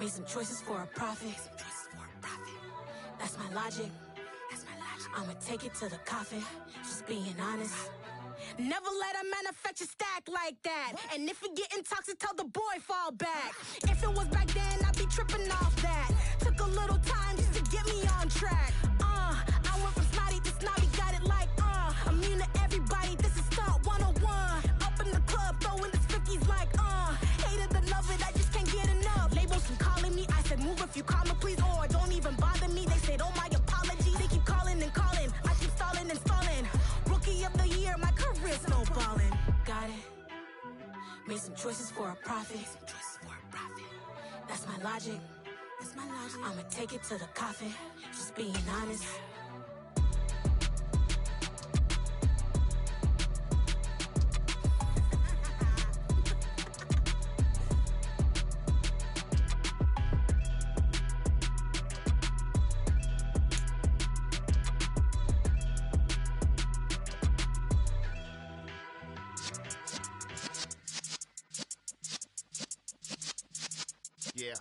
Made some choices for a profit. That's my logic. I'ma take it to the coffin. Just being honest. Never let a manufacture stack like that. And if it getting toxic, tell the boy fall back. If it was back then, I'd be tripping off that. Took a little time just to get me on track. I went from snotty to snobby, got it like immune to everybody, this is stunt 101. Up in the club, throwing the spookies like hate it or love it, I just can't get enough. Labels keep calling me, I said move if you call me please, or don't even bother me. They said oh my apologies, they keep calling and calling, I keep stalling and stalling. Rookie of the year, my career snowballing. Got it. Made some choices for a profit. That's my logic. I'ma take it to the coffin. Just being honest. Yeah.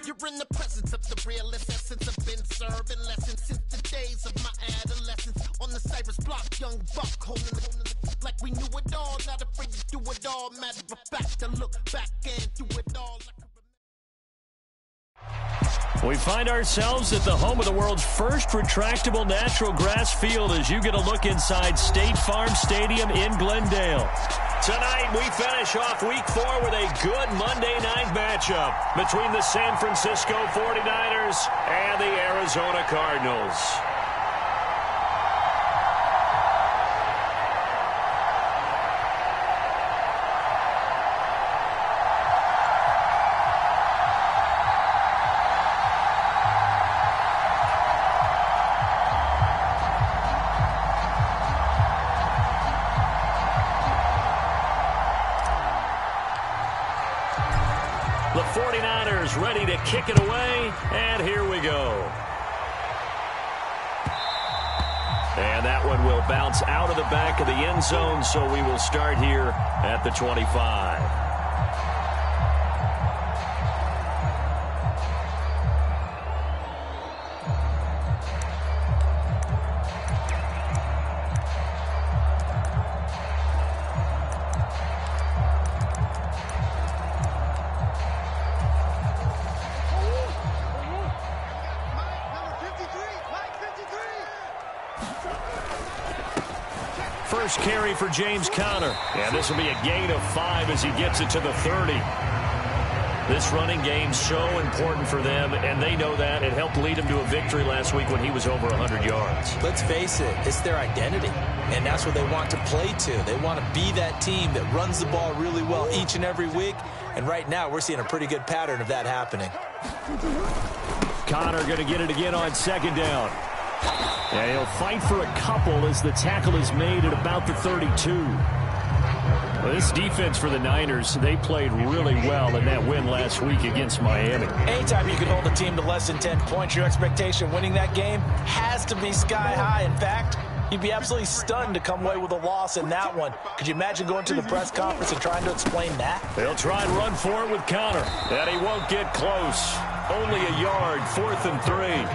You're in the presence of the realest essence. I've been serving lessons since the days of my adolescence. On the Cypress block, young buck holding it like we knew it all. Not afraid to do it all. Matter of fact, to look back and do it all. We find ourselves at the home of the world's first retractable natural grass field as you get a look inside State Farm Stadium in Glendale. Tonight, we finish off Week 4 with a good Monday night matchup between the San Francisco 49ers and the Arizona Cardinals. The 49ers ready to kick it away, and here we go. And that one will bounce out of the back of the end zone, so we will start here at the 25. First carry for James Conner. And this will be a gain of 5 as he gets it to the 30. This running game's so important for them, and they know that. It helped lead them to a victory last week when he was over 100 yards. Let's face it, it's their identity, and that's what they want to play to. They want to be that team that runs the ball really well each and every week, and right now we're seeing a pretty good pattern of that happening. Conner going to get it again on second down. And he'll fight for a couple as the tackle is made at about the 32. Well, this defense for the Niners, they played really well in that win last week against Miami. Anytime you can hold a team to less than 10 points, your expectation winning that game has to be sky high. In fact, you'd be absolutely stunned to come away with a loss in that one. Could you imagine going to the press conference and trying to explain that? They'll try and run for it with Conner. And he won't get close. Only a yard, 4th and 3.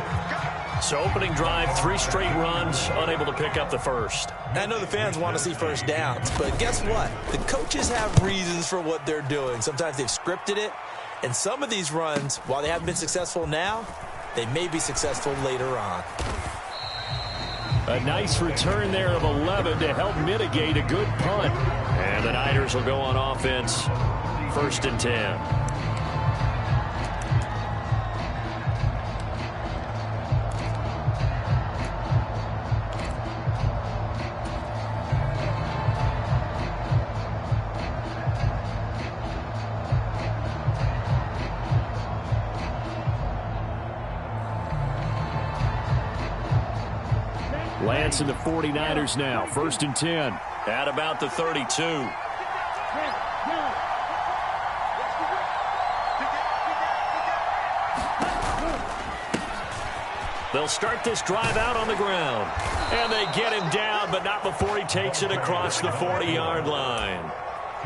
So opening drive, 3 straight runs, unable to pick up the first. I know the fans want to see first downs, but guess what? The coaches have reasons for what they're doing. Sometimes they've scripted it, and some of these runs, while they haven't been successful now, they may be successful later on. A nice return there of 11 to help mitigate a good punt. And the Niners will go on offense, 1st and 10. Lance and the 49ers now. 1st and 10. At about the 32. They'll start this drive out on the ground. And they get him down, but not before he takes it across the 40-yard line.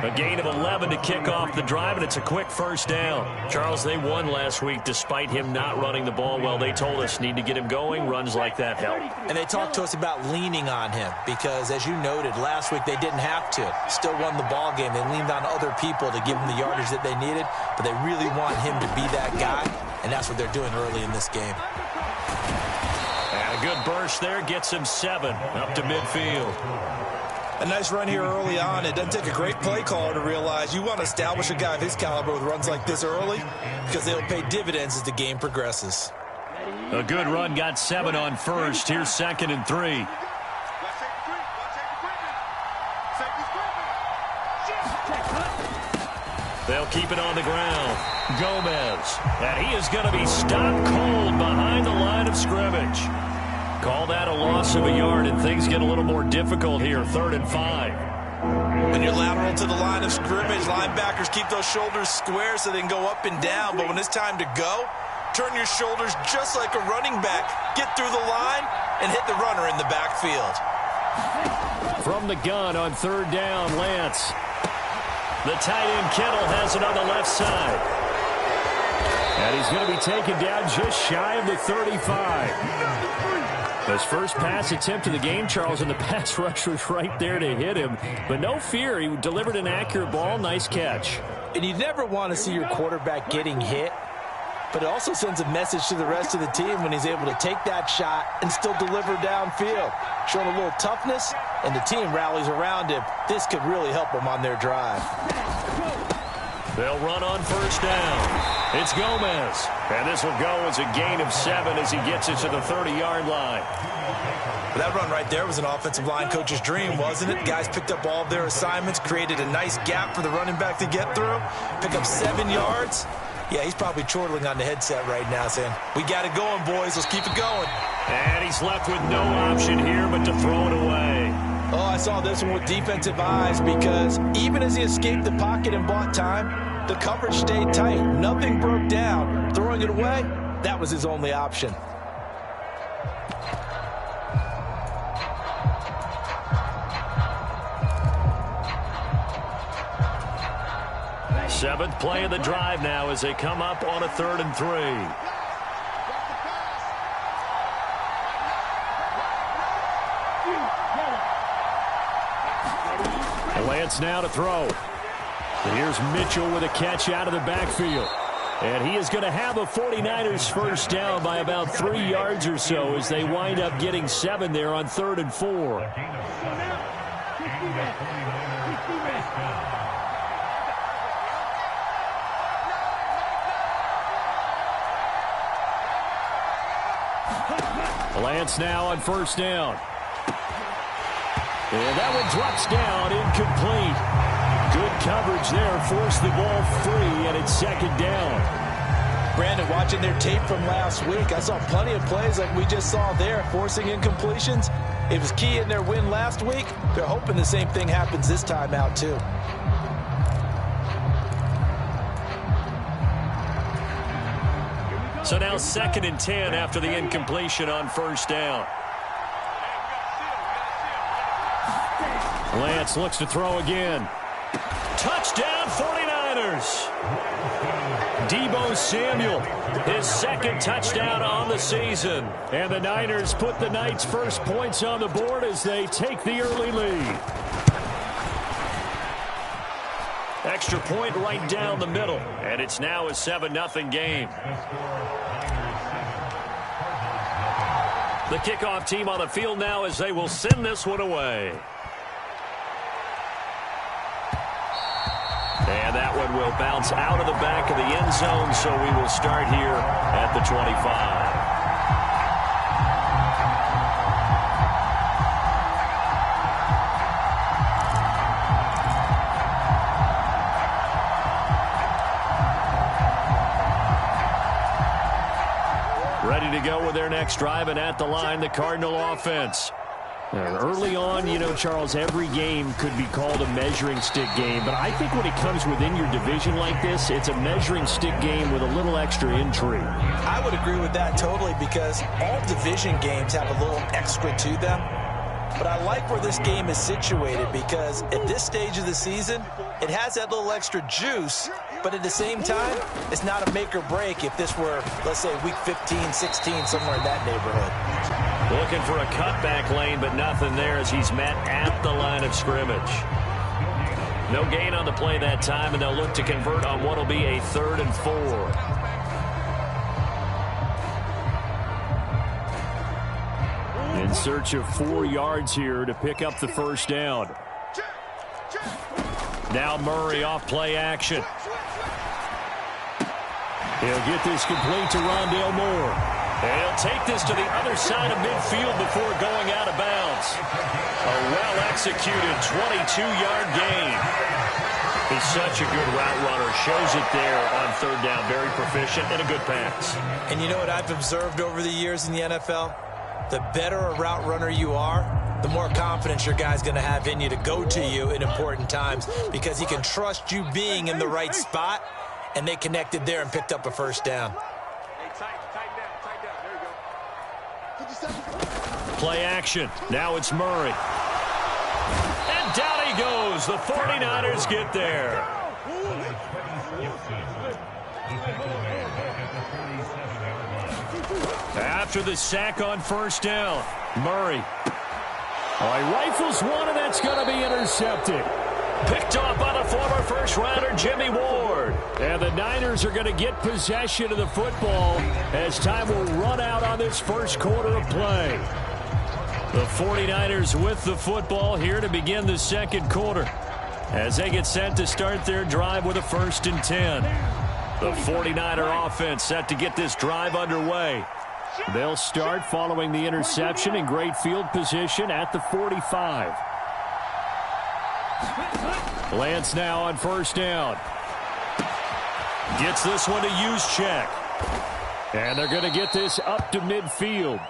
A gain of 11 to kick off the drive, and it's a quick first down. Charles, they won last week despite him not running the ball well. They told us need to get him going. Runs like that help. And they talked to us about leaning on him because, as you noted, last week they didn't have to. Still won the ball game. They leaned on other people to give them the yardage that they needed, but they really want him to be that guy, and that's what they're doing early in this game. And a good burst there gets him 7 up to midfield. A nice run here early on. It doesn't take a great play caller to realize you want to establish a guy of his caliber with runs like this early because they'll pay dividends as the game progresses. A good run got 7 on first. Here's 2nd and 3. They'll keep it on the ground. Gomez. And he is going to be stopped cold behind the line of scrimmage. Call that a loss of a yard, and things get a little more difficult here. 3rd and 5. When you're lateral to the line of scrimmage, linebackers keep those shoulders square so they can go up and down. But when it's time to go, turn your shoulders just like a running back. Get through the line and hit the runner in the backfield. From the gun on 3rd down, Lance. The tight end Kittle has it on the left side. And he's going to be taken down just shy of the 35. His first pass attempt of the game, Charles, and the pass rush was right there to hit him. But no fear, he delivered an accurate ball. Nice catch. And you never want to see your quarterback getting hit, but it also sends a message to the rest of the team when he's able to take that shot and still deliver downfield. Showing a little toughness, and the team rallies around him. This could really help them on their drive. They'll run on 1st down. It's Gomez. And this will go as a gain of 7 as he gets it to the 30-yard line. That run right there was an offensive line coach's dream, wasn't it? Guys picked up all of their assignments, created a nice gap for the running back to get through, pick up 7 yards. Yeah, he's probably chortling on the headset right now saying, we got it going, boys. Let's keep it going. And he's left with no option here but to throw it away. Oh, I saw this one with defensive eyes because even as he escaped the pocket and bought time, the coverage stayed tight. Nothing broke down. Throwing it away, that was his only option. Seventh play of the drive now as they come up on a 3rd and 3. Lance now to throw. And here's Mitchell with a catch out of the backfield. And he is going to have a 49ers first down by about 3 yards or so as they wind up getting 7 there on 3rd and 4. Lance now on 1st down. And that one drops down, incomplete. Good coverage there, forced the ball free, and it's 2nd down. Brandon, watching their tape from last week, I saw plenty of plays like we just saw there, forcing incompletions. It was key in their win last week. They're hoping the same thing happens this time out, too. So now 2nd and 10 after the incompletion on 1st down. Lance looks to throw again. Touchdown 49ers. Deebo Samuel, his 2nd touchdown on the season. And the Niners put the Knights' first points on the board as they take the early lead. Extra point right down the middle. And it's now a 7-0 game. The kickoff team on the field now as they will send this one away. And that one will bounce out of the back of the end zone, so we will start here at the 25. Ready to go with their next drive, and at the line, the Cardinal offense. And early on, you know, Charles, every game could be called a measuring stick game. But I think when it comes within your division like this, it's a measuring stick game with a little extra intrigue. I would agree with that totally because all division games have a little extra to them. But I like where this game is situated because at this stage of the season, it has that little extra juice, but at the same time, it's not a make or break if this were, let's say, week 15, 16, somewhere in that neighborhood. Looking for a cutback lane, but nothing there as he's met at the line of scrimmage. No gain on the play that time, and they'll look to convert on what will be a 3rd and 4. In search of 4 yards here to pick up the first down. Now Murray off play action. He'll get this complete to Rondale Moore. And he'll take this to the other side of midfield before going out of bounds. A well-executed 22-yard gain. He's such a good route runner. Shows it there on 3rd down. Very proficient and a good pass. And you know what I've observed over the years in the NFL? The better a route runner you are, the more confidence your guy's going to have in you to go to you in important times because he can trust you being in the right spot, and they connected there and picked up a first down. Play action. Now it's Murray. And down he goes. The 49ers get there. After the sack on first down, Murray. All right, rifles one, and that's going to be intercepted. Picked off by the former first-rounder Jimmy Ward. And the Niners are going to get possession of the football as time will run out on this first quarter of play. The 49ers with the football here to begin the second quarter as they get set to start their drive with a 1st and 10. The 49er offense set to get this drive underway. They'll start following the interception in great field position at the 45. Lance now on first down. Gets this one to Juszczyk. And they're going to get this up to midfield.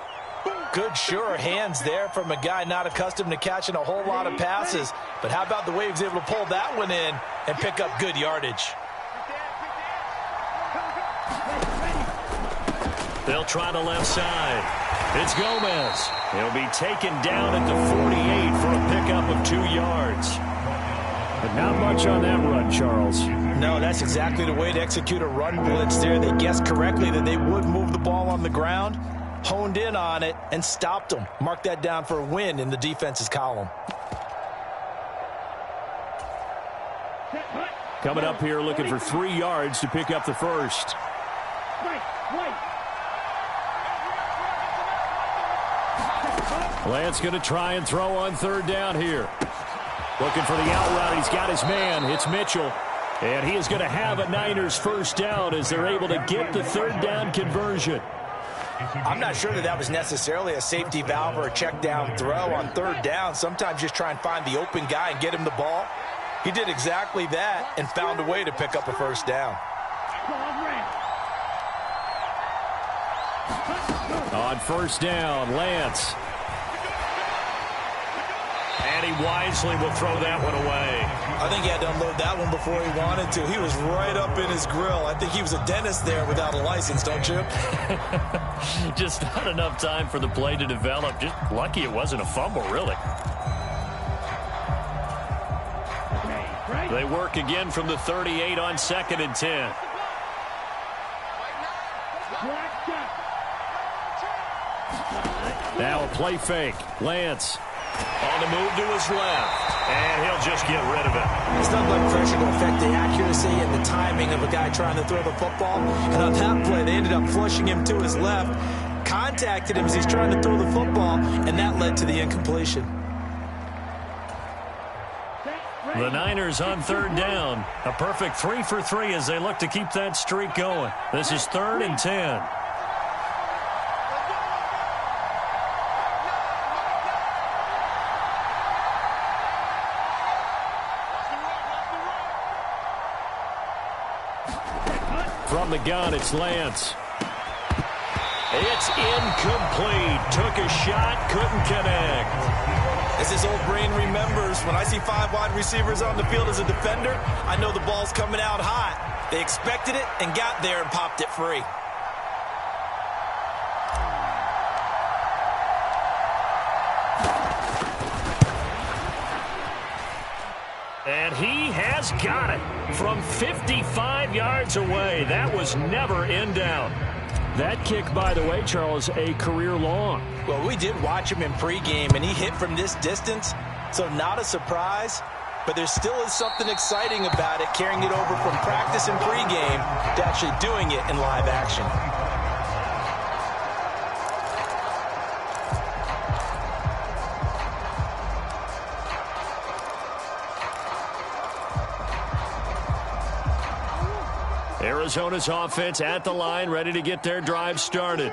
Good, sure hands there from a guy not accustomed to catching a whole lot of passes. But how about the way he was able to pull that one in and pick up good yardage? They'll try the left side. It's Gomez. He'll be taken down at the 48 for a pickup of 2 yards. But not much on that run, Charles. No, that's exactly the way to execute a run blitz there. They guessed correctly that they would move the ball on the ground, honed in on it, and stopped them. Mark that down for a win in the defense's column. Coming up here looking for 3 yards to pick up the first. Lance going to try and throw on 3rd down here. Looking for the out route. He's got his man. It's Mitchell. And he is going to have a Niners first down as they're able to get the 3rd down conversion. I'm not sure that was necessarily a safety valve or a check down throw on 3rd down. Sometimes just try and find the open guy and get him the ball. He did exactly that and found a way to pick up a first down. On first down, Lance. And he wisely will throw that one away. I think he had to unload that one before he wanted to. He was right up in his grill. I think he was a dentist there without a license, don't you? Just not enough time for the play to develop. Just lucky it wasn't a fumble, really. They work again from the 38 on 2nd and 10. Now a play fake. Lance on the move to his left, and he'll just get rid of it. It's not like pressure to affect the accuracy and the timing of a guy trying to throw the football. And on that play, they ended up flushing him to his left, contacted him as he's trying to throw the football, and that led to the incompletion. The Niners on 3rd down. A perfect 3 for 3 as they look to keep that streak going. This is 3rd and 10. From the gun, it's Lance. It's incomplete. Took a shot, couldn't connect. As his old brain remembers, when I see 5 wide receivers on the field as a defender, I know the ball's coming out hot. They expected it and got there and popped it free. has got it from 55 yards away. That was never in doubt. That kick, by the way, Charles, a career long. Well, we did watch him in pregame, and he hit from this distance, so not a surprise. But there still is something exciting about it, carrying it over from practice and pregame to actually doing it in live action. Arizona's offense at the line, ready to get their drive started.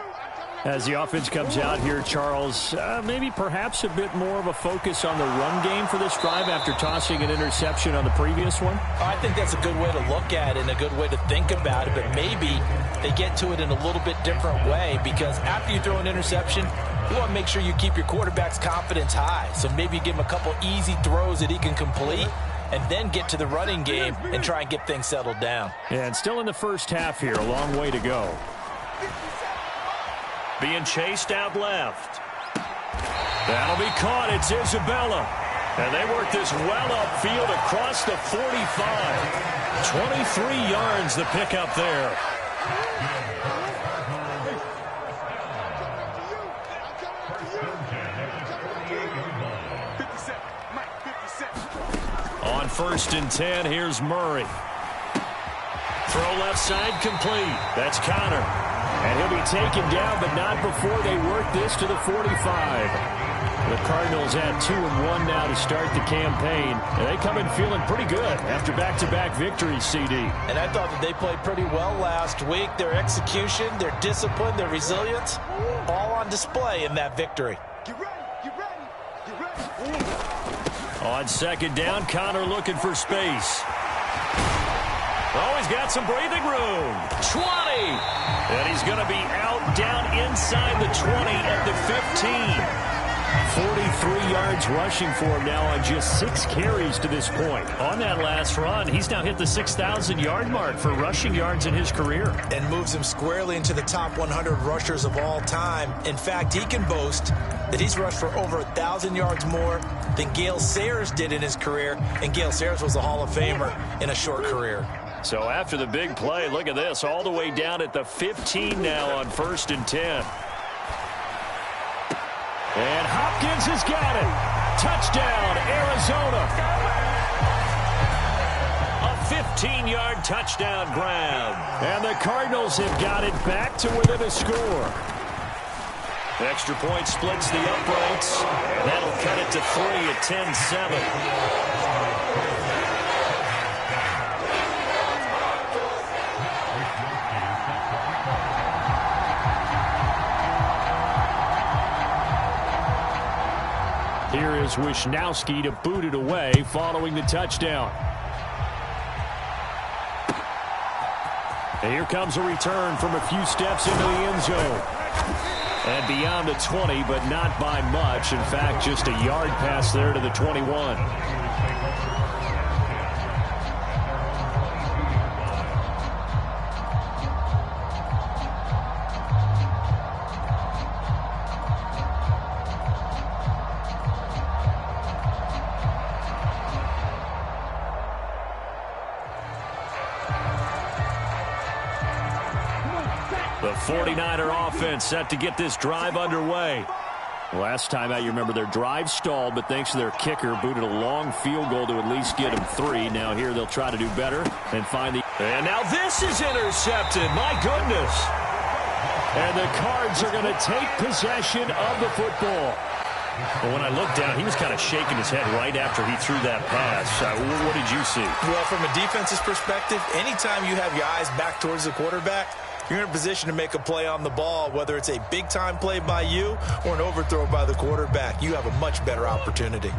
As the offense comes out here, Charles, maybe perhaps a bit more of a focus on the run game for this drive after tossing an interception on the previous one? I think that's a good way to look at it and a good way to think about it, but maybe they get to it in a little bit different way, because after you throw an interception, you want to make sure you keep your quarterback's confidence high. So maybe give him a couple easy throws that he can complete, and then get to the running game and try and get things settled down. Yeah, and still in the first half here, a long way to go. Being chased out left. That'll be caught. It's Isabella. And they work this well upfield across the 45. 23 yards the pickup there. On 1st and 10, here's Murray. Throw left side complete. That's Connor. And he'll be taken down, but not before they work this to the 45. The Cardinals at 2-1 now to start the campaign. And they come in feeling pretty good after back-to-back victories, CD. And I thought that they played pretty well last week. Their execution, their discipline, their resilience, all on display in that victory. Get ready, get ready, get ready. On 2nd down, Connor looking for space. Oh, he's got some breathing room. 20. And he's going to be out down inside the 20 at the 15. 43 yards rushing for him now on just 6 carries to this point. On that last run, he's now hit the 6,000-yard mark for rushing yards in his career. And moves him squarely into the top 100 rushers of all time. In fact, he can boast that he's rushed for over 1,000 yards more than Gale Sayers did in his career. And Gale Sayers was a Hall of Famer in a short career. So after the big play, look at this, all the way down at the 15 now on 1st and 10. And Hopkins has got it. Touchdown, Arizona. A 15-yard touchdown grab. And the Cardinals have got it back to within a score. Extra point splits the uprights. That'll cut it to 3 at 10-7. Here is Wisnowski to boot it away following the touchdown. And here comes a return from a few steps into the end zone. And beyond the 20, but not by much. In fact, just a yard pass there to the 21. The 49er offense set to get this drive underway. Last time out, you remember their drive stalled, but thanks to their kicker, booted a long field goal to at least get them 3. Now here they'll try to do better and find the... And now this is intercepted. My goodness. And the Cards are going to take possession of the football. But when I looked down, he was kind of shaking his head right after he threw that pass. What did you see? Well, from a defense's perspective, anytime you have your eyes back towards the quarterback, you're in a position to make a play on the ball, whether it's a big-time play by you or an overthrow by the quarterback. You have a much better opportunity.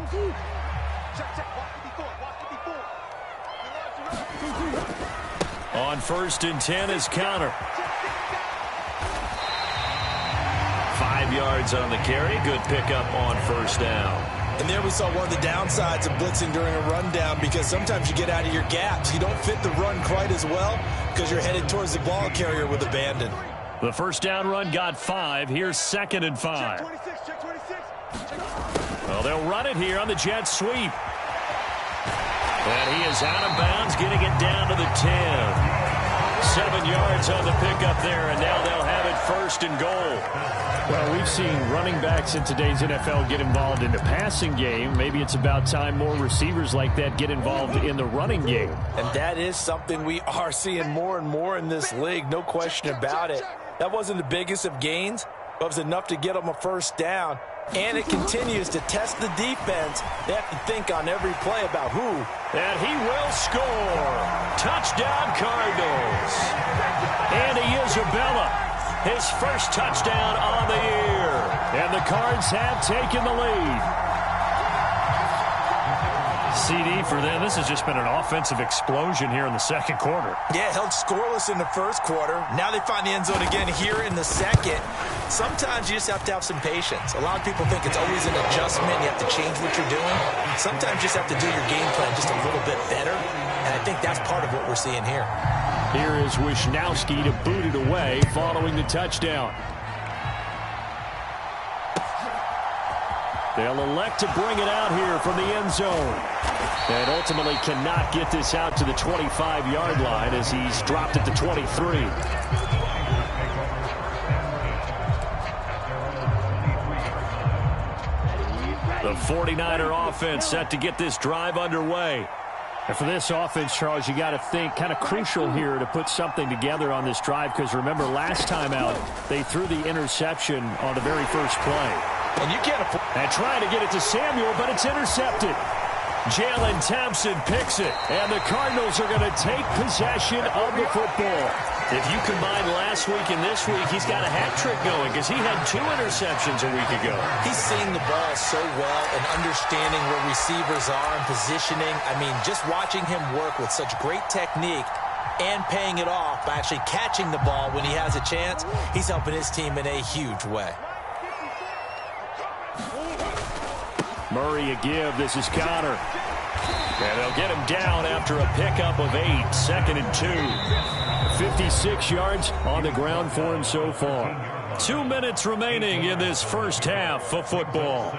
On 1st and 10 is Connor. 5 yards on the carry. Good pickup on 1st down. And there we saw one of the downsides of blitzing during a rundown, because sometimes you get out of your gaps. You don't fit the run quite as well because you're headed towards the ball carrier with abandon. The 1st down run got 5. Here's 2nd and 5. Well, they'll run it here on the jet sweep. And he is out of bounds, getting it down to the 10. 7 yards on the pickup there, and now they'll have it first and goal. Well, we've seen running backs in today's NFL get involved in the passing game. Maybe it's about time more receivers like that get involved in the running game. And that is something we are seeing more and more in this league, no question about it. That wasn't the biggest of gains, but it was enough to get them a first down. And it continues to test the defense. They have to think on every play about who. And he will score. Touchdown, Cardinals. Andy Isabella, his first touchdown on the year. And the Cards have taken the lead. CD for them. This has just been an offensive explosion here in the second quarter. Yeah, held scoreless in the first quarter. Now they find the end zone again here in the second. Sometimes you just have to have some patience. A lot of people think it's always an adjustment. You have to change what you're doing. Sometimes you just have to do your game plan just a little bit better. And I think that's part of what we're seeing here. Here is Wisnowski to boot it away following the touchdown. They'll elect to bring it out here from the end zone. And ultimately cannot get this out to the 25-yard line as he's dropped it to 23. The 49er offense set to get this drive underway. And for this offense, Charles, you got to think kind of crucial here to put something together on this drive, because remember last time out they threw the interception on the very first play. And you can't afford. And trying to get it to Samuel, but it's intercepted. Jalen Thompson picks it, and the Cardinals are going to take possession of the football. If you combine last week and this week, he's got a hat trick going because he had 2 interceptions a week ago. He's seeing the ball so well and understanding where receivers are and positioning. I mean, just watching him work with such great technique and paying it off by actually catching the ball when he has a chance, he's helping his team in a huge way. Murray a give. This is Connor. And they'll get him down after a pickup of 8. 2nd and 2. 56 yards on the ground for him so far. 2 minutes remaining in this first half of football.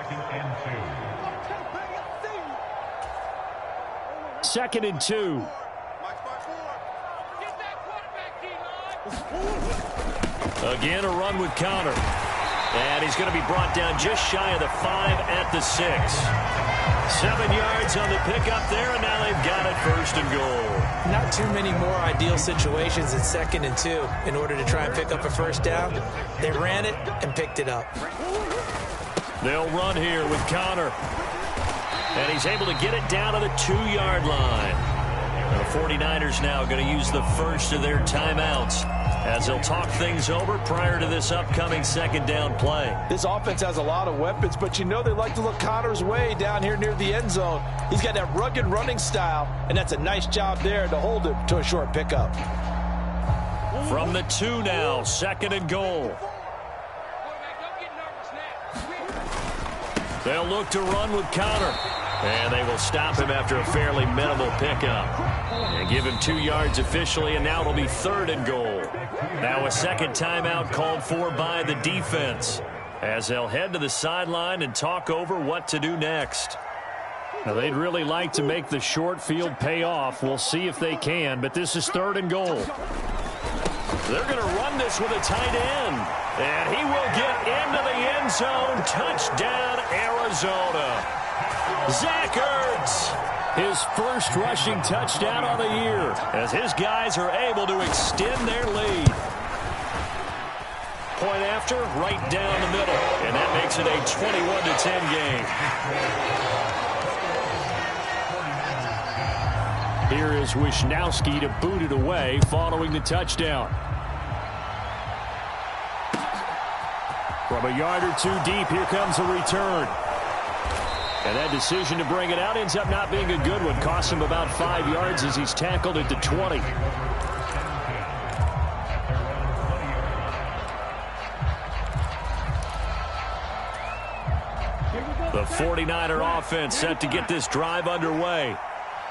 2nd and 2. Again, a run with Connor. And he's going to be brought down just shy of the 5 at the 6. 7 yards on the pickup there, and now they've got it first and goal. Not too many more ideal situations at 2nd and 2 in order to try and pick up a first down. They ran it and picked it up. They'll run here with Connor. And he's able to get it down to the 2-yard line. And the 49ers now going to use the first of their timeouts as they'll talk things over prior to this upcoming second down play. This offense has a lot of weapons, but you know they like to look Connor's way down here near the end zone. He's got that rugged running style, and that's a nice job there to hold it to a short pickup. From the 2 now, 2nd and goal. They'll look to run with Connor. And they will stop him after a fairly minimal pickup. And give him 2 yards officially, and now it'll be 3rd and goal. Now a second timeout called for by the defense as they'll head to the sideline and talk over what to do next. Now they'd really like to make the short field pay off. We'll see if they can, but this is 3rd and goal. They're going to run this with a tight end. And he will get into the end zone. Touchdown, Arizona. Zach Ertz, his first rushing touchdown on the year as his guys are able to extend their lead. Point after, right down the middle, and that makes it a 21-10 game. Here is Wisnowski to boot it away following the touchdown. From a yard or 2 deep, here comes a return. And that decision to bring it out ends up not being a good one. Costs him about 5 yards as he's tackled at the 20. The 49er offense set to get this drive underway.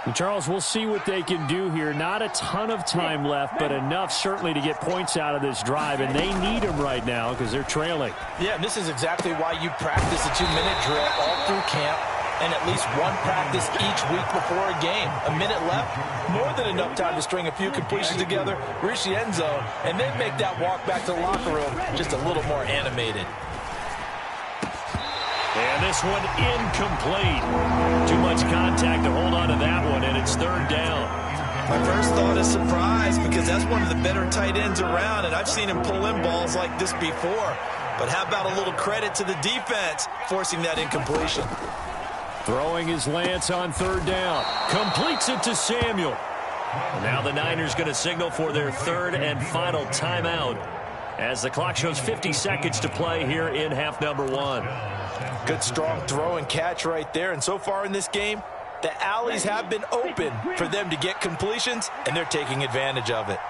And Charles, we'll see what they can do here. Not a ton of time left, but enough certainly to get points out of this drive, and they need them right now because they're trailing. Yeah, this is exactly why you practice a 2-minute drill all through camp. and at least one practice each week before a game. A minute left, more than enough time to string a few completions together, reach the end zone, and then make that walk back to the locker room just a little more animated. And this one incomplete. Too much contact to hold on to that one, and it's third down. My first thought is surprise, because that's one of the better tight ends around, and I've seen him pull in balls like this before. But how about a little credit to the defense forcing that incompletion? Throwing is Lance on third down. Completes it to Samuel. Now the Niners going to signal for their third and final timeout as the clock shows 50 seconds to play here in half number one. Good strong throw and catch right there. And so far in this game, the alleys have been open for them to get completions, and they're taking advantage of it.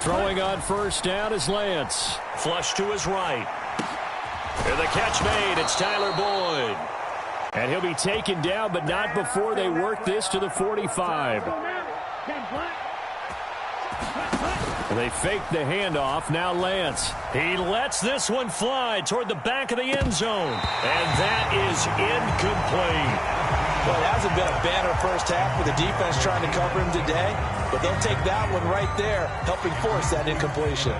Throwing on first down is Lance. Flush to his right. And the catch made. It's Tyler Boyd. And he'll be taken down, but not before they work this to the 45. They fake the handoff. Now Lance. He lets this one fly toward the back of the end zone. And that is incomplete. Well, it hasn't been a banner first half with the defense trying to cover him today, but they'll take that one right there, helping force that incompletion.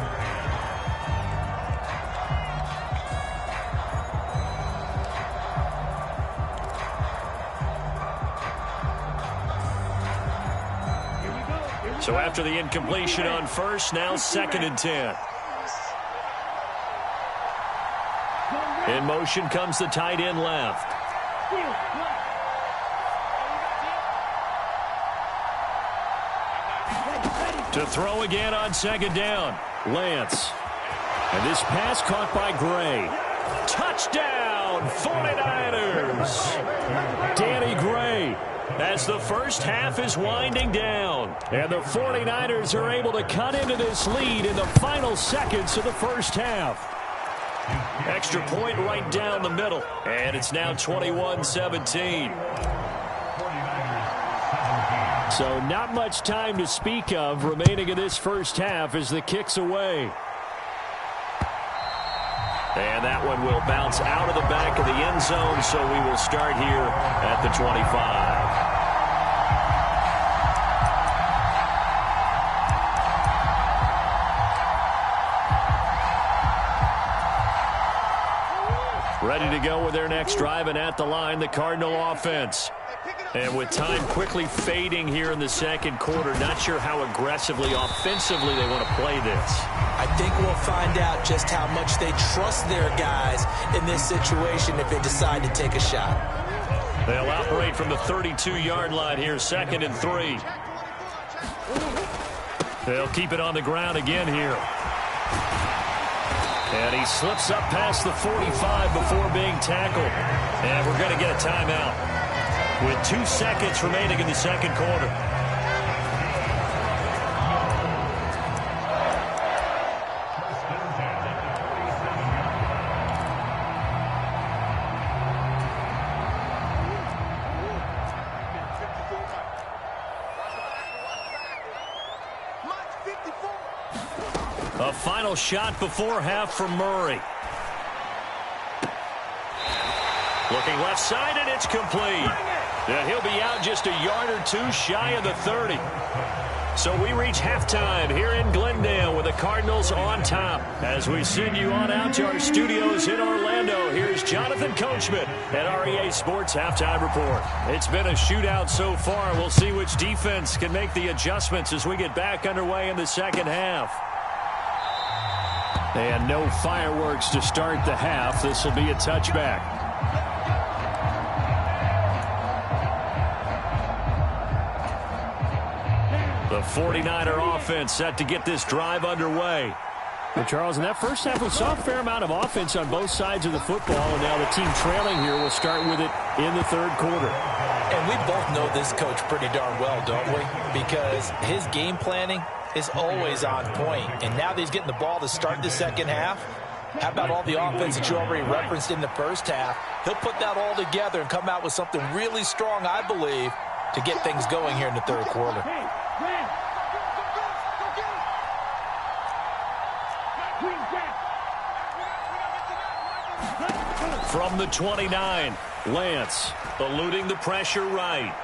So after the incompletion on first, now 2nd and 10. In motion comes the tight end left. To throw again on 2nd down. Lance. And this pass caught by Gray. Touchdown, 49ers. Danny Gray, as the first half is winding down. And the 49ers are able to cut into this lead in the final seconds of the first half. Extra point right down the middle. And it's now 21-17. So not much time to speak of remaining in this first half as the kick's away. And that one will bounce out of the back of the end zone, so we will start here at the 25. Ready to go with their next drive, and at the line, the Cardinal offense. And with time quickly fading here in the second quarter, not sure how aggressively, offensively they want to play this. I think we'll find out just how much they trust their guys in this situation if they decide to take a shot. They'll operate from the 32-yard line here, 2nd and 3. They'll keep it on the ground again here. And he slips up past the 45 before being tackled. And we're going to get a timeout with 2 seconds remaining in the second quarter. A final shot before half from Murray. Looking left side, and it's complete. And he'll be out just a yard or two shy of the 30. So we reach halftime here in Glendale with the Cardinals on top. As we send you on out to our studios in Orlando, here's Jonathan Coachman at REA Sports Halftime Report. It's been a shootout so far. We'll see which defense can make the adjustments as we get back underway in the second half. And no fireworks to start the half. This will be a touchback. The 49er offense set to get this drive underway. Well, Charles, in that first half, we saw a fair amount of offense on both sides of the football, and now the team trailing here will start with it in the third quarter. And we both know this coach pretty darn well, don't we? Because his game planning is always on point. And now that he's getting the ball to start the second half, how about all the offense that you already referenced in the first half? He'll put that all together and come out with something really strong, I believe, to get things going here in the third quarter. From the 29, Lance eluding the pressure right.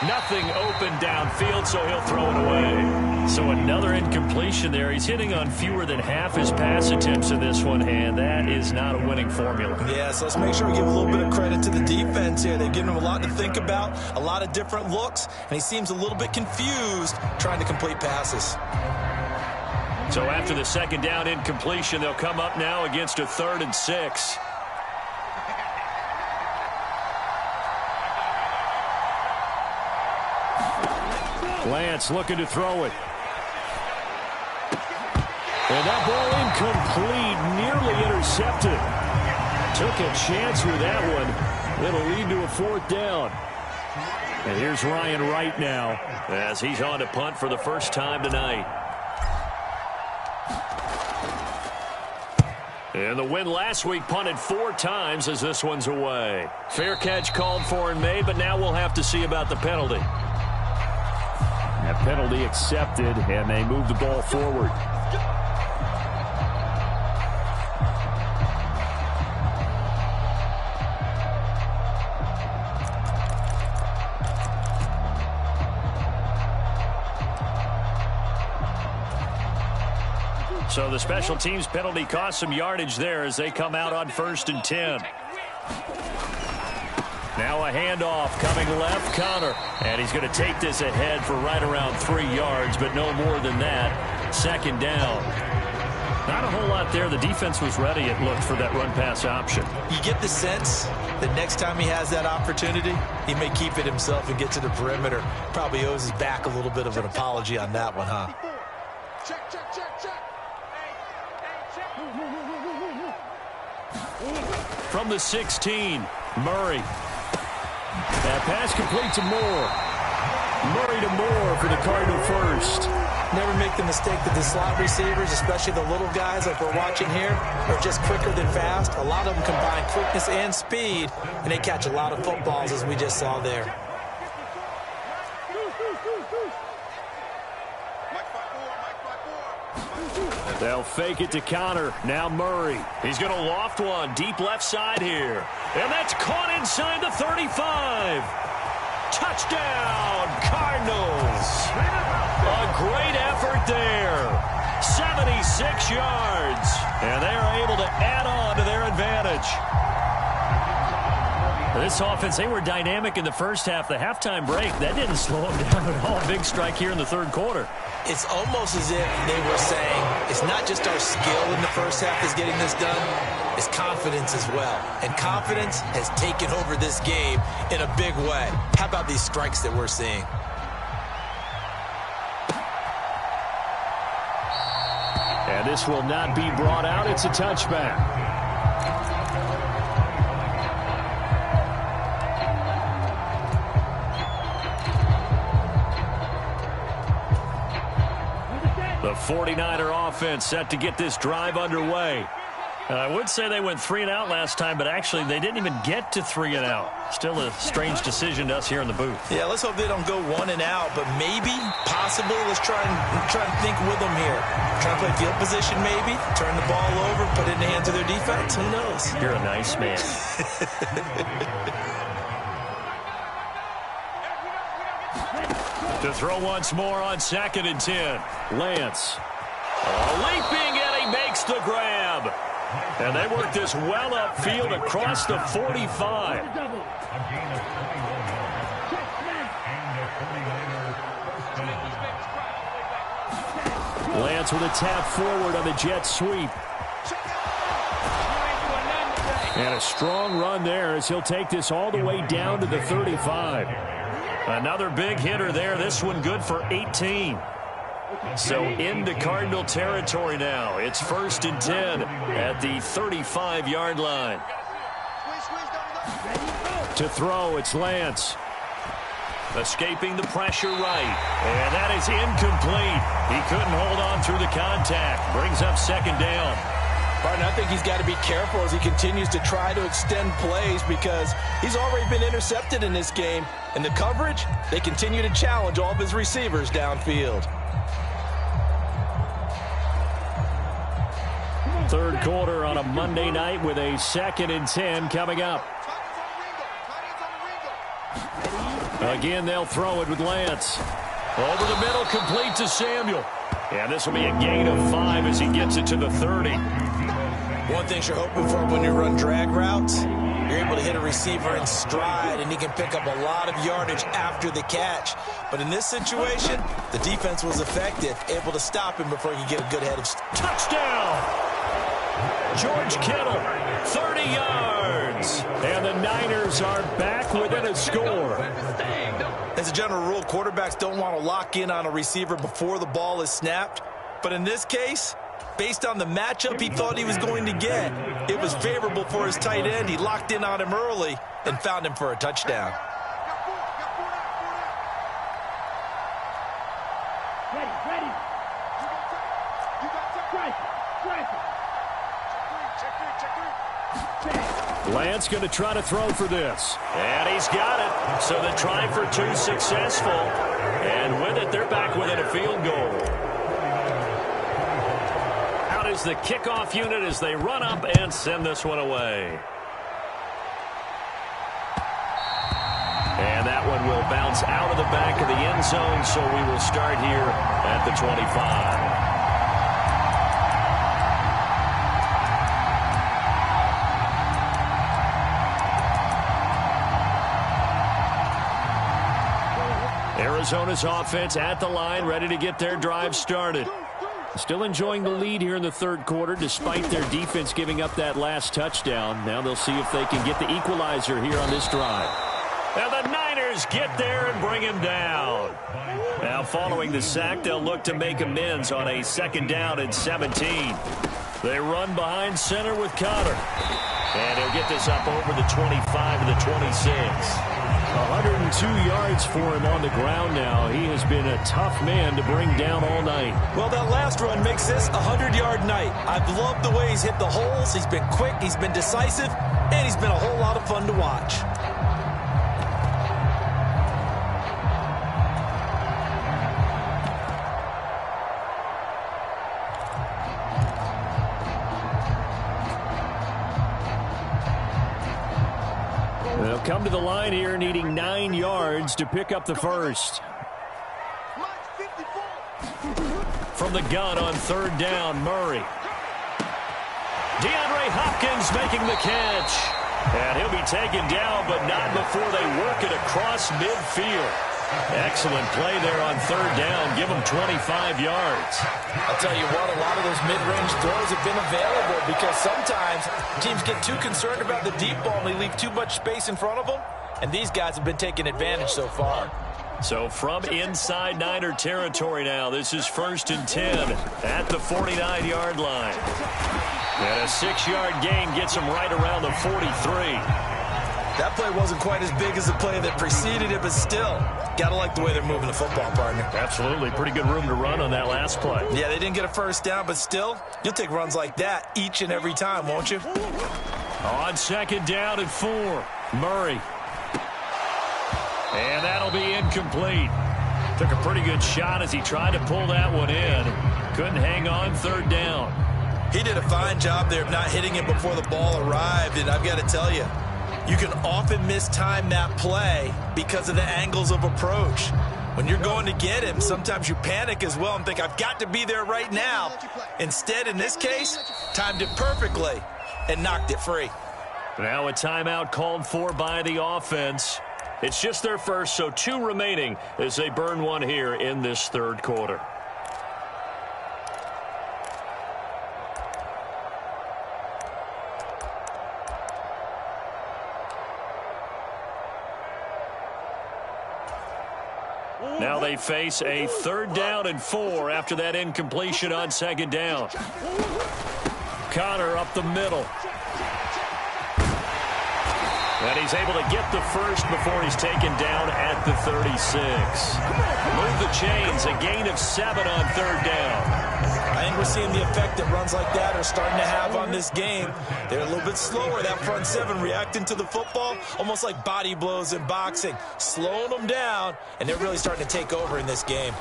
Nothing open downfield, so he'll throw it away. So another incompletion there. He's hitting on fewer than half his pass attempts in this one, and that is not a winning formula. Yeah, so let's make sure we give a little bit of credit to the defense here. They've given him a lot to think about, a lot of different looks, and he seems a little bit confused trying to complete passes. So after the second down incompletion, they'll come up now against a 3rd and 6. Lance looking to throw it. And that ball incomplete, nearly intercepted. Took a chance with that one. It'll lead to a 4th down. And here's Ryan Wright now as he's on to punt for the first time tonight. And the win last week punted 4 times as this one's away. Fair catch called for and made, but now we'll have to see about the penalty. That penalty accepted, and they move the ball forward. So the special teams penalty cost some yardage there as they come out on 1st and 10. Now a handoff coming left, Connor. And he's going to take this ahead for right around 3 yards, but no more than that. 2nd down. Not a whole lot there. The defense was ready, it looked, for that run-pass option. You get the sense that next time he has that opportunity, he may keep it himself and get to the perimeter. Probably owes his back a little bit of an apology on that one, huh? Check, check, check, check. From the 16, Murray. That pass complete to Moore. Murray to Moore for the Cardinal first. Never make the mistake that the slot receivers, especially the little guys like we're watching here, are just quicker than fast. A lot of them combine quickness and speed, and they catch a lot of footballs, as we just saw there. They'll fake it to Connor. Now Murray. He's going to loft one deep left side here. And that's caught inside the 35. Touchdown, Cardinals. A great effort there. 76 yards. And they are able to add on to their advantage. This offense, they were dynamic in the first half. The halftime break, that didn't slow them down at all. Big strike here in the 3rd quarter. It's almost as if they were saying, it's not just our skill in the first half that's getting this done, it's confidence as well. And confidence has taken over this game in a big way. How about these strikes that we're seeing? And this will not be brought out. It's a touchback. The 49er offense set to get this drive underway. And I would say they went 3 and out last time, but actually they didn't even get to 3 and out. Still a strange decision to us here in the booth. Yeah, let's hope they don't go 1 and out, but maybe, possibly, let's try and think with them here. Try and play field position maybe, turn the ball over, put it in the hands of their defense. Who knows? You're a nice man. To throw once more on 2nd and 10. Lance. Leaping, and he makes the grab. And they work this well upfield across the 45. Lance with a tap forward on the jet sweep. And a strong run there as he'll take this all the way down to the 35. Another big hitter there. This one good for 18. So into Cardinal territory now. It's 1st and 10 at the 35-yard line. To throw, it's Lance. Escaping the pressure right. And that is incomplete. He couldn't hold on through the contact. Brings up 2nd down. Barton, I think he's got to be careful as he continues to try to extend plays because he's already been intercepted in this game. And the coverage, they continue to challenge all of his receivers downfield. Third quarter on a Monday night with a 2nd and 10 coming up. Again, they'll throw it with Lance. Over the middle, complete to Samuel. And this will be a gain of 5 as he gets it to the 30. One thing you're hoping for when you run drag routes, you're able to hit a receiver in stride, and he can pick up a lot of yardage after the catch. But in this situation, the defense was effective, able to stop him before he could get a good head of... Touchdown! George Kittle, 30 yards. And the Niners are back within a score. As a general rule, quarterbacks don't want to lock in on a receiver before the ball is snapped. But in this case, based on the matchup he thought he was going to get, it was favorable for his tight end. He locked in on him early and found him for a touchdown. Lance going to try to throw for this. And he's got it. So the try for 2 successful. And with it, they're back within a field goal. Out is the kickoff unit as they run up and send this one away. And that one will bounce out of the back of the end zone, so we will start here at the 25. Arizona's offense at the line, ready to get their drive started. Still enjoying the lead here in the third quarter, despite their defense giving up that last touchdown. Now they'll see if they can get the equalizer here on this drive. And the Niners get there and bring him down. Now following the sack, they'll look to make amends on a 2nd down and 17. They run behind center with Connor. And he'll get this up over the 25 to the 26. 102 yards for him on the ground now. He has been a tough man to bring down all night. Well, that last run makes this a 100-yard night. I've loved the way he's hit the holes. He's been quick, he's been decisive, and he's been a whole lot of fun to watch. They'll come to the line here needing 9 yards to pick up the first. From the gun on 3rd down, Murray. DeAndre Hopkins making the catch. And he'll be taken down, but not before they work it across midfield. Excellent play there on 3rd down. Give them 25 yards. I'll tell you what, a lot of those mid-range throws have been available because sometimes teams get too concerned about the deep ball and they leave too much space in front of them, and these guys have been taking advantage so far. So from inside Niner territory now, this is 1st and 10 at the 49-yard line. And a 6-yard gain gets them right around the 43. That play wasn't quite as big as the play that preceded it, but still, gotta like the way they're moving the football, partner. Absolutely. Pretty good room to run on that last play. Yeah, they didn't get a 1st down, but still, you'll take runs like that each and every time, won't you? On 2nd down and 4, Murray. And that'll be incomplete. Took a pretty good shot as he tried to pull that one in. Couldn't hang on 3rd down. He did a fine job there of not hitting it before the ball arrived, and I've got to tell you, you can often mistime that play because of the angles of approach. When you're going to get him, sometimes you panic as well and think, I've got to be there right now. Instead, in this case, timed it perfectly and knocked it free. Now a timeout called for by the offense. It's just their first, so 2 remaining as they burn one here in this 3rd quarter. Now they face a 3rd down and 4 after that incompletion on 2nd down. Connor up the middle. And he's able to get the first before he's taken down at the 36. Move the chains, a gain of 7 on 3rd down. I think we're seeing the effect that runs like that are starting to have on this game. They're a little bit slower, that front 7 reacting to the football, almost like body blows in boxing, slowing them down, and they're really starting to take over in this game.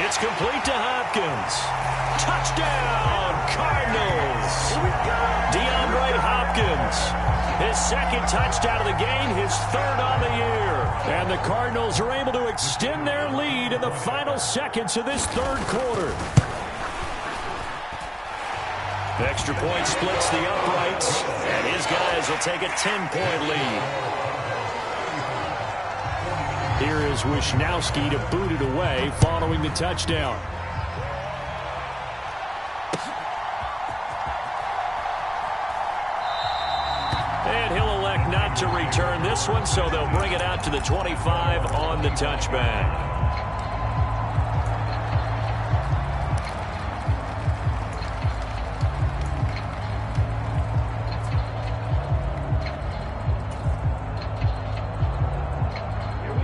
It's complete to Hopkins. Touchdown, Cardinals. DeAndre Hopkins. His second touchdown of the game, his third on the year. And the Cardinals are able to extend their lead in the final seconds of this third quarter. Extra point splits the uprights, and his guys will take a 10-point lead. Here is Wisnowski to boot it away following the touchdown. And he'll elect not to return this one, so they'll bring it out to the 25 on the touchback.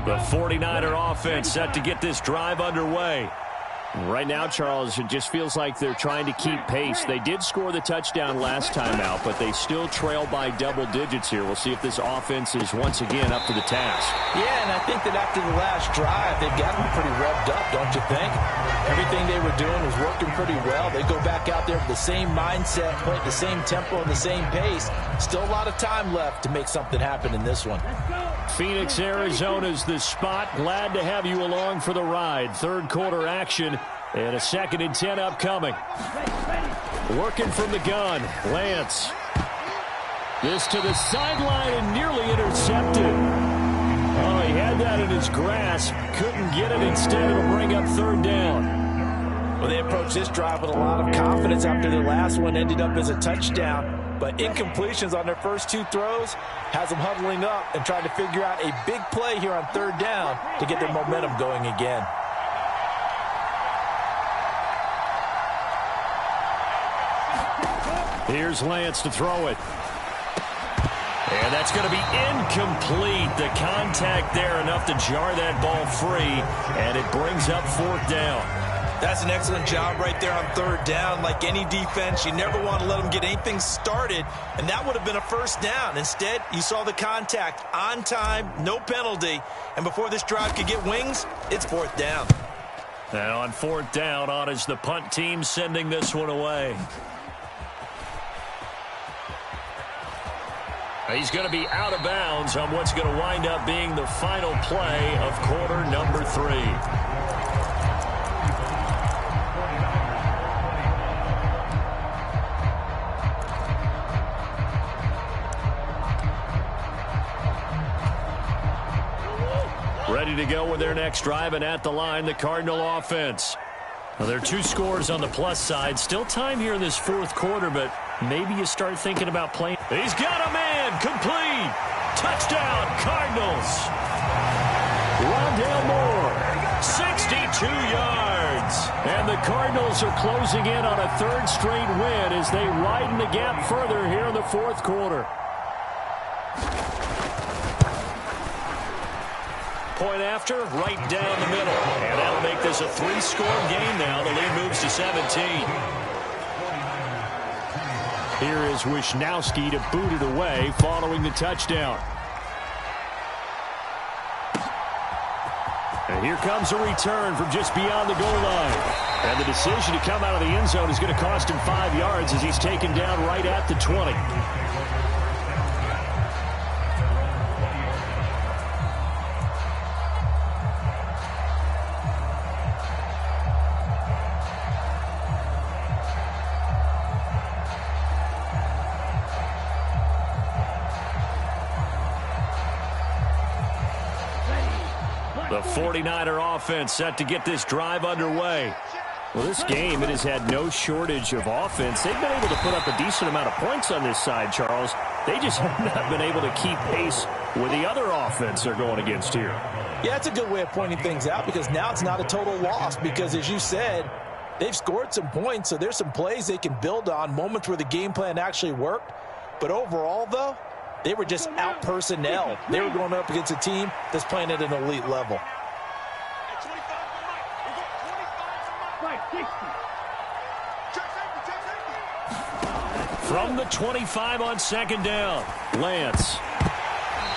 The 49er offense set to get this drive underway. Right now, Charles, it just feels like they're trying to keep pace. They did score the touchdown last time out, but they still trail by double digits here. We'll see if this offense is once again up to the task. Yeah, and I think that after the last drive, they've got them pretty revved up, don't you think? Everything they were doing was working pretty well. They go back out there with the same mindset, play at the same tempo and the same pace. Still a lot of time left to make something happen in this one. Phoenix, Arizona's the spot. Glad to have you along for the ride. Third quarter action and a 2nd and 10 upcoming. Working from the gun, Lance. This to the sideline and nearly intercepted. Oh, he had that in his grasp. Couldn't get it. Instead, it'll bring up third down. Well, they approached this drive with a lot of confidence after their last one ended up as a touchdown. But incompletions on their first two throws has them huddling up and trying to figure out a big play here on third down to get their momentum going again. Here's Lance to throw it. And that's going to be incomplete. The contact there enough to jar that ball free, and it brings up fourth down. That's an excellent job right there on third down. Like any defense, you never want to let them get anything started, and that would have been a first down. Instead, you saw the contact on time, no penalty, and before this drive could get wings, it's fourth down. And on fourth down, on is the punt team sending this one away. He's going to be out of bounds on what's going to wind up being the final play of quarter number 3. Ready to go with their next drive, and at the line, the Cardinal offense. Well, there are 2 scores on the plus side. Still time here in this fourth quarter, but maybe you start thinking about playing. He's got a man, complete. Touchdown, Cardinals. Rondale Moore, 62 yards. And the Cardinals are closing in on a 3rd straight win as they widen the gap further here in the fourth quarter. Point after, right down the middle. And that'll make this a 3-score game now. The lead moves to 17. Here is Wisnowski to boot it away following the touchdown. And here comes a return from just beyond the goal line. And the decision to come out of the end zone is going to cost him 5 yards as he's taken down right at the 20. The 49er offense set to get this drive underway. Well, this game, it has had no shortage of offense. They've been able to put up a decent amount of points on this side, Charles. They just have not been able to keep pace with the other offense they're going against here. Yeah, it's a good way of pointing things out because now it's not a total loss because, as you said, they've scored some points, so there's some plays they can build on, moments where the game plan actually worked. But overall, though, they were just out-personnel. They were going up against a team that's playing at an elite level. From the 25 on 2nd down, Lance.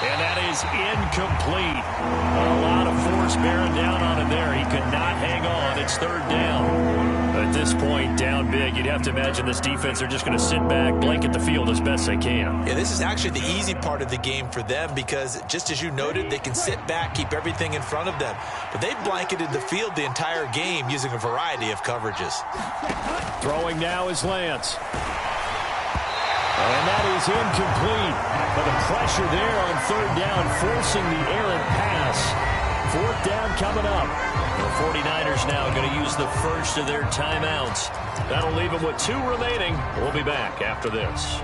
And that is incomplete. A lot of force bearing down on him there. He could not hang on. It's third down. At this point, down big, you'd have to imagine this defense are just going to sit back, blanket the field as best they can. Yeah, this is actually the easy part of the game for them because, just as you noted, they can sit back, keep everything in front of them. But they've blanketed the field the entire game using a variety of coverages. Throwing now is Lance. And that is incomplete. But the pressure there on third down, forcing the errant pass. Fourth down coming up. The 49ers now going to use the first of their timeouts. That'll leave them with 2 remaining. We'll be back after this.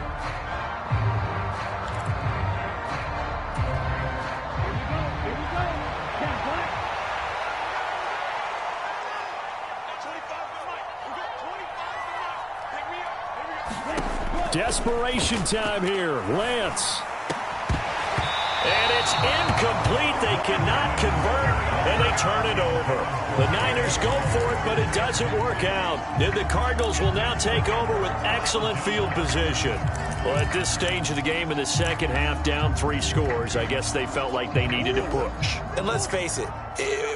Desperation time here. Lance. And it's incomplete. They cannot convert, and they turn it over. The Niners go for it, but it doesn't work out. And the Cardinals will now take over with excellent field position. Well, at this stage of the game in the second half, down 3 scores, I guess they felt like they needed to push. And let's face it,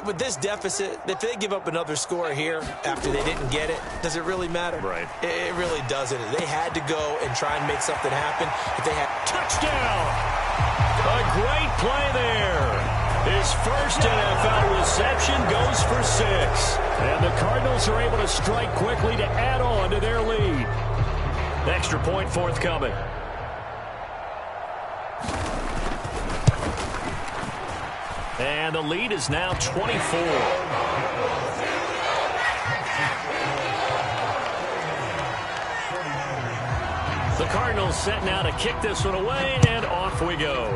with this deficit, if they give up another score here after they didn't get it, does it really matter? Right. It really doesn't. They had to go and try and make something happen. If they had touchdown! A great play there. His first NFL reception goes for 6. And the Cardinals are able to strike quickly to add on to their lead. Extra point forthcoming. And the lead is now 24. The Cardinals set now to kick this one away, and off we go.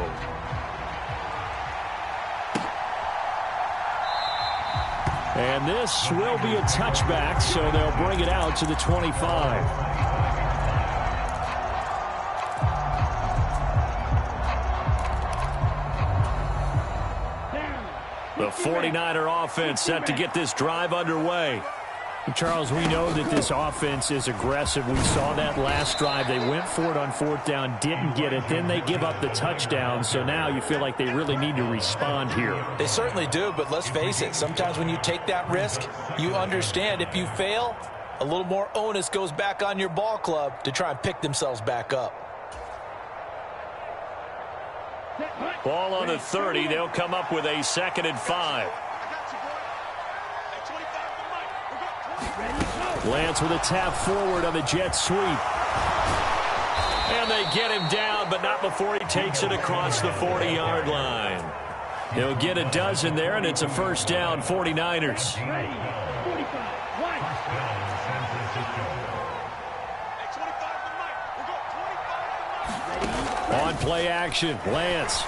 And this will be a touchback, so they'll bring it out to the 25. The 49er offense set to get this drive underway. Charles, we know that this offense is aggressive. We saw that last drive. They went for it on fourth down, didn't get it. Then they give up the touchdown. So now you feel like they really need to respond here. They certainly do, but let's face it. Sometimes when you take that risk, you understand if you fail, a little more onus goes back on your ball club to try and pick themselves back up. Ball on the 30. They'll come up with a 2nd and 5. Lance with a tap forward on the jet sweep. And they get him down, but not before he takes it across the 40-yard line. He'll get a dozen there, and it's a first down, 49ers. On play action, Lance.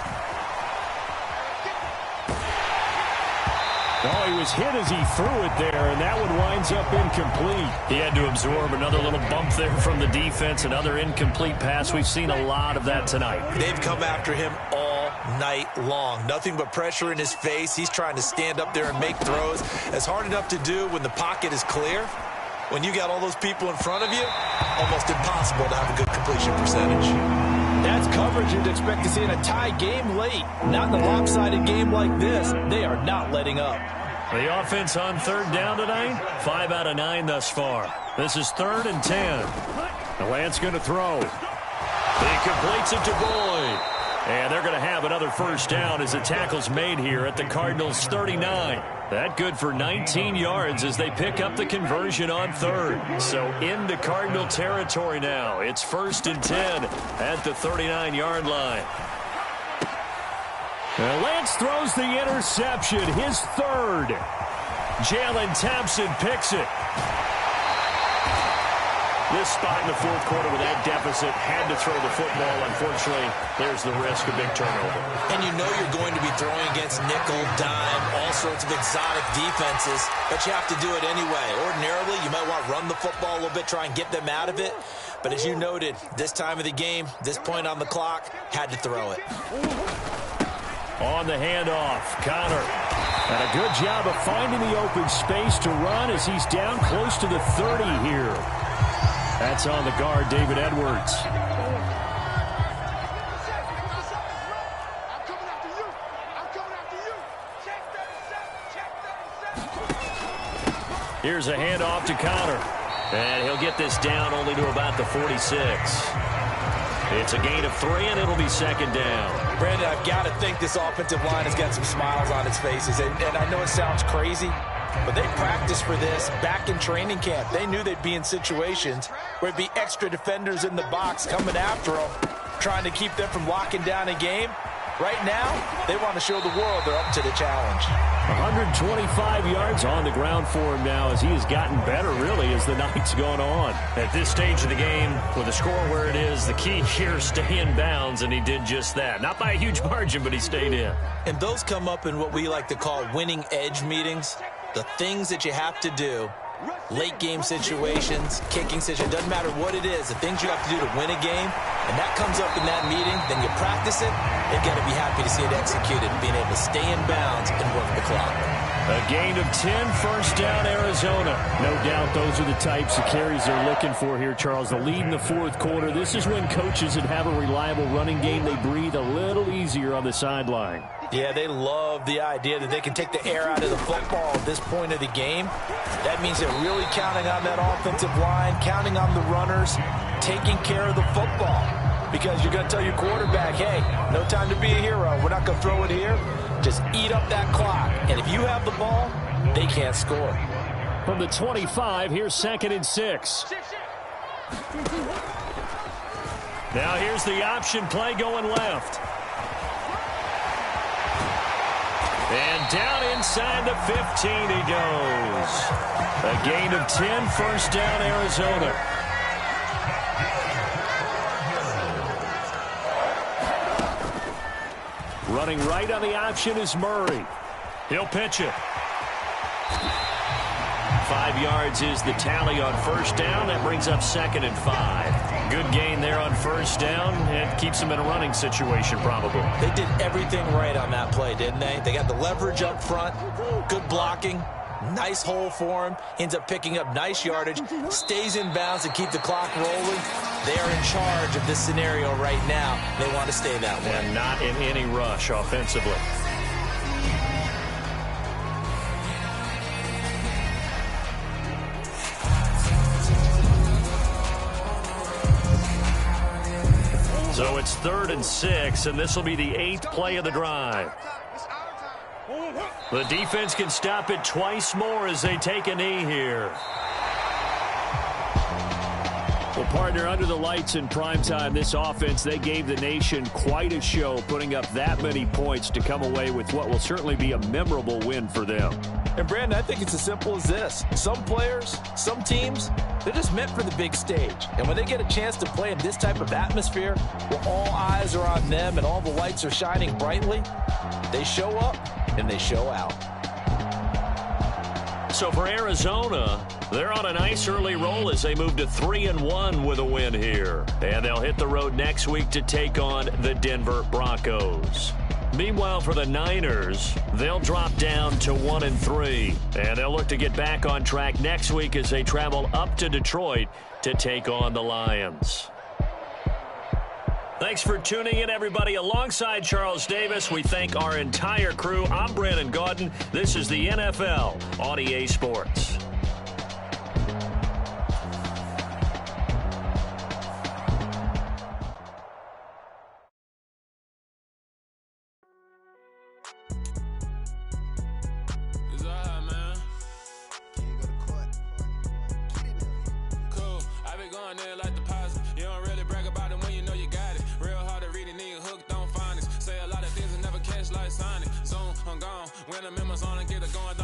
Oh, he was hit as he threw it there, and that one winds up incomplete. He had to absorb another little bump there from the defense, another incomplete pass. We've seen a lot of that tonight. They've come after him all night long. Nothing but pressure in his face. He's trying to stand up there and make throws. It's hard enough to do when the pocket is clear. When you got all those people in front of you, almost impossible to have a good completion percentage. That's coverage you'd expect to see in a tie game late. Not in a lopsided game like this. They are not letting up. The offense on third down tonight, 5 out of 9 thus far. This is 3rd and 10. The Lance going to throw. He completes it to Boyd. And they're going to have another first down as the tackle's made here at the Cardinals' 39. That good for 19 yards as they pick up the conversion on 3rd. So into Cardinal territory now. It's 1st and 10 at the 39-yard line. And Lance throws the interception, his 3rd. Jalen Thompson picks it. This spot in the 4th quarter with that deficit, had to throw the football. Unfortunately, there's the risk of big turnover. And you know you're going to be throwing against nickel, dime, all sorts of exotic defenses, but you have to do it anyway. Ordinarily, you might want to run the football a little bit, try and get them out of it. But as you noted, this time of the game, this point on the clock, had to throw it. On the handoff, Connor. And a good job of finding the open space to run as he's down close to the 30 here. That's on the guard, David Edwards. Here's a handoff to Connor. And he'll get this down only to about the 46. It's a gain of 3, and it'll be second down. Brandon, I've got to think this offensive line has got some smiles on its faces. And I know it sounds crazy, but they practiced for this back in training camp. They knew they'd be in situations where it'd be extra defenders in the box coming after them, trying to keep them from locking down a game. Right now, they want to show the world they're up to the challenge. 125 yards on the ground for him now as he has gotten better, really, as the night's gone on. At this stage of the game, with the score where it is, the key here is stay in bounds, and he did just that. Not by a huge margin, but he stayed in. And those come up in what we like to call winning edge meetings. The things that you have to do, late game situations, kicking situations, doesn't matter what it is, the things you have to do to win a game, and that comes up in that meeting, then you practice it, you've got to be happy to see it executed, being able to stay in bounds and work the clock. A gain of 10, first down, Arizona. No doubt those are the types of carries they're looking for here, Charles. The lead in the fourth quarter. This is when coaches that have a reliable running game, they breathe a little easier on the sideline. Yeah, they love the idea that they can take the air out of the football at this point of the game. That means they're really counting on that offensive line, counting on the runners, taking care of the football. Because you're going to tell your quarterback, hey, no time to be a hero. We're not going to throw it here. Just eat up that clock. And if you have the ball, they can't score. From the 25, here's 2nd and 6. Now here's the option play going left. And down inside the 15 he goes. A gain of 10, first down, Arizona. Running right on the option is Murray. He'll pitch it. 5 yards is the tally on first down. That brings up 2nd and 5. Good gain there on first down and keeps them in a running situation probably. They did everything right on that play, didn't they? They got the leverage up front, good blocking, nice hole for him, ends up picking up nice yardage, stays in bounds and keep the clock rolling. They are in charge of this scenario right now. They want to stay that way. And not in any rush offensively. So it's 3rd and 6, and this will be the 8th play of the drive. The defense can stop it twice more as they take a knee here. Well, partner, under the lights in primetime, this offense, they gave the nation quite a show, putting up that many points to come away with what will certainly be a memorable win for them. And, Brandon, I think it's as simple as this. Some players, some teams, they're just meant for the big stage. And when they get a chance to play in this type of atmosphere where all eyes are on them and all the lights are shining brightly, they show up and they show out. So for Arizona, they're on a nice early roll as they move to 3-1 with a win here. And they'll hit the road next week to take on the Denver Broncos. Meanwhile, for the Niners, they'll drop down to 1-3. And they'll look to get back on track next week as they travel up to Detroit to take on the Lions. Thanks for tuning in, everybody. Alongside Charles Davis, we thank our entire crew. I'm Brandon Gaudin. This is the NFL on EA Sports. When the members on and get it going,